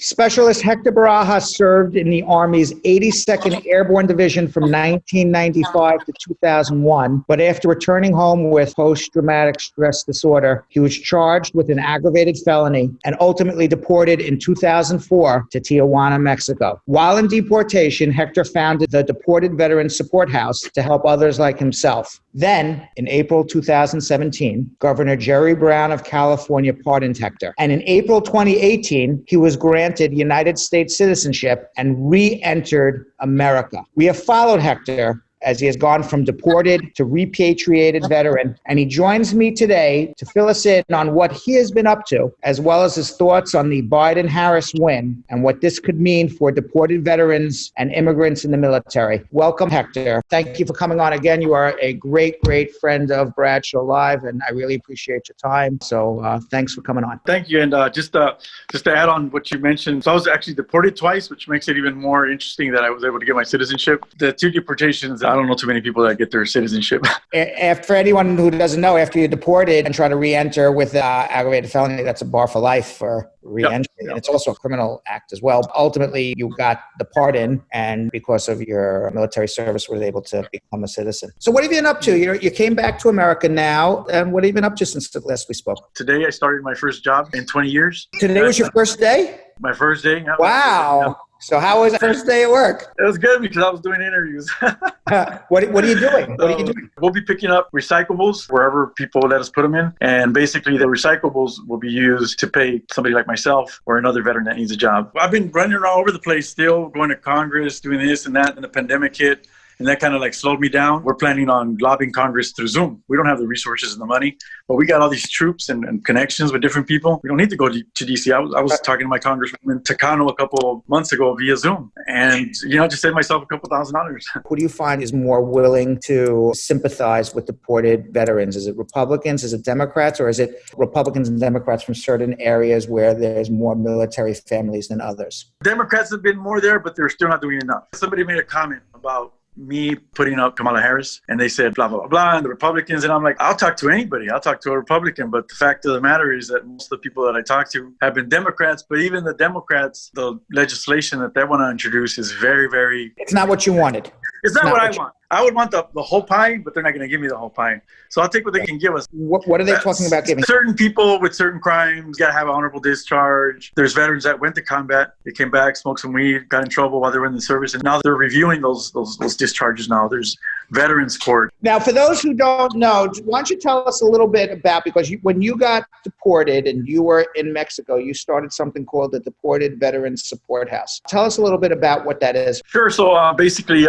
Specialist Hector Barajas served in the Army's 82nd Airborne Division from 1995 to 2001, but after returning home with post-traumatic stress disorder, he was charged with an aggravated felony and ultimately deported in 2004 to Tijuana, Mexico. While in deportation, Hector founded the Deported Veterans Support House to help others like himself. Then, in April 2017, Governor Jerry Brown of California pardoned Hector. And in April 2018, he was granted United States citizenship and re-entered America. We have followed Hector as he has gone from deported to repatriated veteran, and he joins me today to fill us in on what he has been up to, as well as his thoughts on the Biden-Harris win and what this could mean for deported veterans and immigrants in the military. Welcome, Hector. Thank you for coming on again. You are a great, great friend of Bradshaw Live, and I really appreciate your time. So thanks for coming on. Thank you. And just to add on what you mentioned, so I was actually deported twice, which makes it even more interesting that I was able to get my citizenship. The two deportations, I don't know too many people that get their citizenship. For anyone who doesn't know, after you're deported and try to re-enter with aggravated felony, that's a bar for life for re-entry. Yep. And it's also a criminal act as well. Ultimately, you got the pardon, and because of your military service, were able to become a citizen. So what have you been up to? You came back to America now, and what have you been up to since the last we spoke? Today, I started my first job in 20 years. Today was your first day? My first day. Yeah. Wow. So how was the first day at work? It was good because I was doing interviews. What are you doing? What are you doing? We'll be picking up recyclables wherever people let us put them in. And basically the recyclables will be used to pay somebody like myself or another veteran that needs a job. I've been running all over the place still, going to Congress, doing this and that, and the pandemic hit. And that kind of like slowed me down. We're planning on lobbying Congress through Zoom. We don't have the resources and the money, but we got all these troops and connections with different people. We don't need to go to DC. I was talking to my congresswoman Takano a couple of months ago via Zoom, and just saved myself a couple $1,000. Who do you find is more willing to sympathize with deported veterans? Is it Republicans? Is it Democrats? Or is it Republicans and Democrats from certain areas where there's more military families than others? Democrats have been more there, but they're still not doing enough. Somebody made a comment about me putting up Kamala Harris, and they said blah, blah, blah, blah, and the Republicans, and I'm like, I'll talk to anybody. I'll talk to a Republican, but the fact of the matter is that most of the people that I talk to have been Democrats, but even the Democrats, the legislation that they want to introduce is very, very... It's not what you wanted. It's not what I want. I would want the whole pie, but they're not going to give me the whole pie. So I'll take what they can give us. What are they talking about giving? Certain people with certain crimes got to have an honorable discharge. There's veterans that went to combat. They came back, smoked some weed, got in trouble while they were in the service. And now they're reviewing those discharges now. There's veterans court. Now, for those who don't know, why don't you tell us a little bit about, because when you got deported and you were in Mexico, you started something called the Deported Veterans Support House. Tell us a little bit about what that is. Sure. So basically,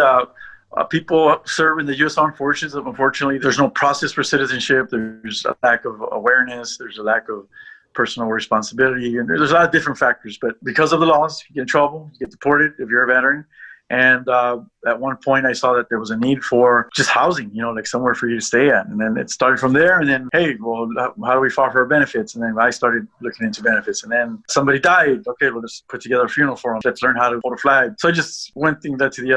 people serve in the U.S. Armed Forces. Unfortunately, there's no process for citizenship. There's a lack of awareness. There's a lack of personal responsibility. And there's a lot of different factors. But because of the laws, you get in trouble, you get deported if you're a veteran. And at one point, I saw that there was a need for just housing, like somewhere for you to stay at. And then it started from there. And then, hey, well, how do we file for benefits? And then I started looking into benefits. And then somebody died. Okay, well, let's put together a funeral for them. Let's learn how to hold a flag. So I just went thing that to the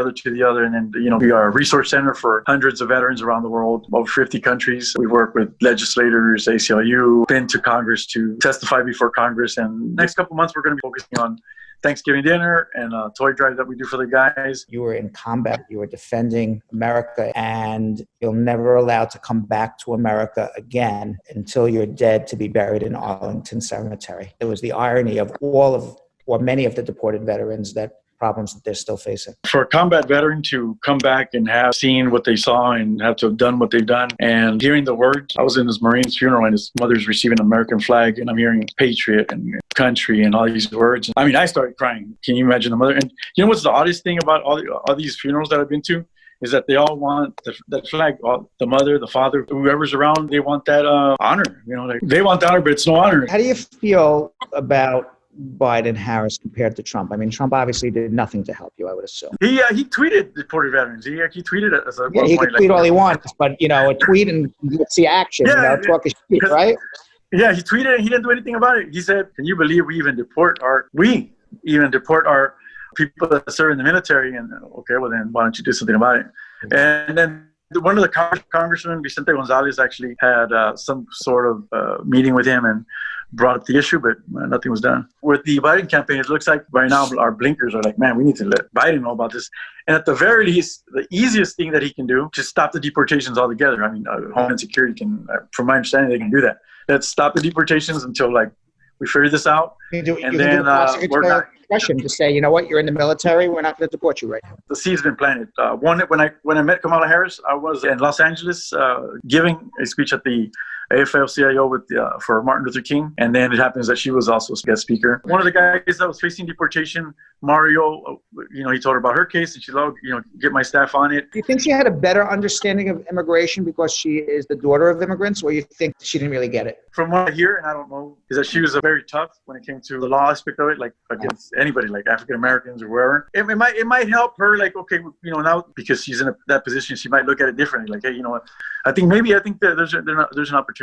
other. And then, we are a resource center for hundreds of veterans around the world, over 50 countries. We work with legislators, ACLU, been to Congress to testify before Congress. And next couple months, we're going to be focusing on Thanksgiving dinner and a toy drive that we do for the guys. You were in combat, you were defending America, and you're never allowed to come back to America again until you're dead to be buried in Arlington Cemetery. It was the irony of many of the deported veterans problems that they're still facing. For a combat veteran to come back and have seen what they saw and have to have done what they've done and hearing the words, I was in this Marine's funeral and his mother's receiving an American flag and I'm hearing patriot and country and all these words. I mean, I started crying. Can you imagine the mother? And you know what's the oddest thing about all these funerals that I've been to? Is that they all want that flag, the mother, the father, whoever's around, they want that honor. They want the honor, but it's no honor. How do you feel about Biden-Harris compared to Trump? I mean, Trump obviously did nothing to help you, I would assume. He tweeted deported veterans. He tweeted it as a he could tweet all he wants, but a tweet and you would see action. Talk a shit, right? Yeah, he tweeted and he didn't do anything about it. He said, "Can you believe we even deport our people that serve in the military?" And okay, well then why don't you do something about it? And then one of the congressmen, Vicente Gonzalez, actually had some sort of meeting with him, and brought up the issue, but nothing was done. With the Biden campaign, it looks like right now our blinkers are like, man, we need to let Biden know about this. And at the very least, the easiest thing that he can do, just stop the deportations altogether. I mean, Homeland Security can, from my understanding, they can do that. Let's stop the deportations until like we figure this out. You can do we're not discretion to say, you know what, you're in the military, we're not going to deport you right now. The seed's been planted. When I met Kamala Harris, I was in Los Angeles giving a speech at the AFL-CIO for Martin Luther King, and then it happens that she was also a guest speaker. One of the guys that was facing deportation, Mario, he told her about her case, and she said, get my staff on it. Do you think she had a better understanding of immigration because she is the daughter of immigrants, or you think she didn't really get it? From what I hear, and I don't know, is that she was very tough when it came to the law aspect of it, like against anybody, like African Americans or wherever. It might help her, like, okay, now because she's in that position, she might look at it differently. Like, hey, you know what? I think that there's an opportunity.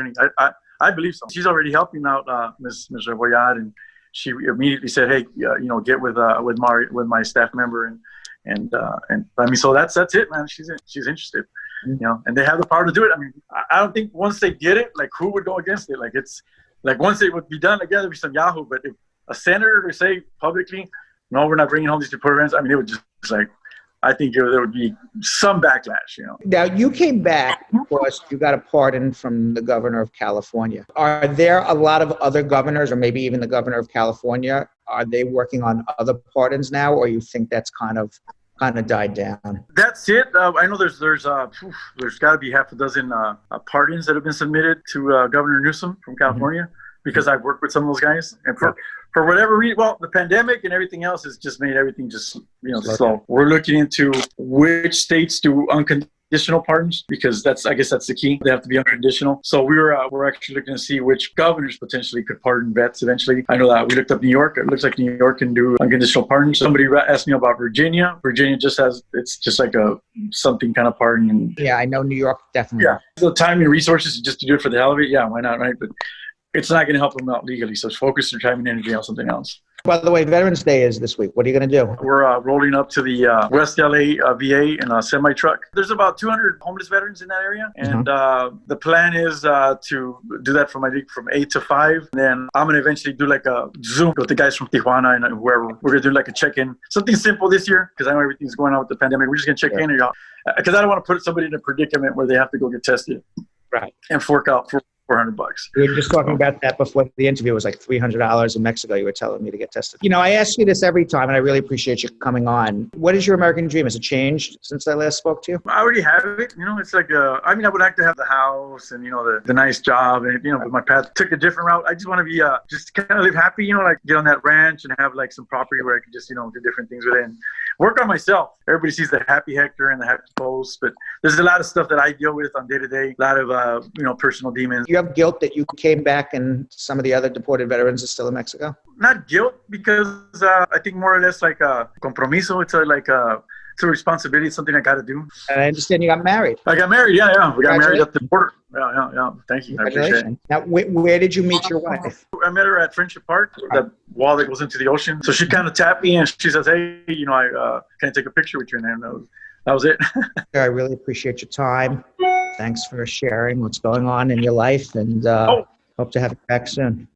I believe so. She's already helping out Ms. Reboyad, and she immediately said, "Hey, get with my staff member," and I mean, so that's it, man. She's interested, and they have the power to do it. I mean, I don't think once they get it, like, who would go against it? Like, it's like once it would be done together, be some Yahoo. But if a senator to say publicly, "No, we're not bringing home these deported veterans," I mean, it would just like. I think there would be some backlash, Now, you came back because you got a pardon from the governor of California. Are there a lot of other governors, or maybe even the governor of California, are they working on other pardons now, or you think that's kind of died down? That's it. I know there's got to be half a dozen pardons that have been submitted to Governor Newsom from California, because I've worked with some of those guys. And for whatever reason, the pandemic and everything else has just made everything just, slow. We're looking into which states do unconditional pardons, because I guess that's the key. They have to be unconditional. So we're actually looking to see which governors potentially could pardon vets eventually. I know that we looked up New York. It looks like New York can do unconditional pardons. Somebody asked me about Virginia. Virginia it's just like a something kind of pardon. Yeah, I know New York definitely. Yeah, the time and resources just to do it for the hell of it. Yeah, why not, right? But it's not going to help them out legally. So focus your time and energy on something else. By the way, Veterans Day is this week. What are you going to do? We're rolling up to the West LA VA in a semi-truck. There's about 200 homeless veterans in that area. And the plan is to do that from 8 to 5. And then I'm going to eventually do like a Zoom with the guys from Tijuana and whoever. We're going to do like a check-in. Something simple this year, because I know everything's going on with the pandemic. We're just going to check in, because I don't want to put somebody in a predicament where they have to go get tested. Right. And fork out for $400. We were just talking about that before the interview. It was like $300 in Mexico. You were telling me to get tested. I ask you this every time, and I really appreciate you coming on. What is your American dream? Has it changed since I last spoke to you? I already have it. It's like, I would like to have the house and, the nice job. And, but my path took a different route. I just want to be, just kind of live happy, like get on that ranch and have like some property where I can just, do different things with it and work on myself. Everybody sees the happy Hector and the happy post, but there's a lot of stuff that I deal with on day to day. A lot of, personal demons. You have guilt that you came back and some of the other deported veterans are still in Mexico? Not guilt, because I think more or less like a compromiso. It's it's a responsibility. It's something I got to do. And I understand you got married. I got married. Yeah. We got married at the border. Yeah. Thank you. I appreciate it. Now, where did you meet your wife? I met her at Friendship Park, that wall that goes into the ocean. So she kind of tapped me and she says, "Hey, can I take a picture with you?" And that was it. I really appreciate your time. Thanks for sharing what's going on in your life, and hope to have you back soon.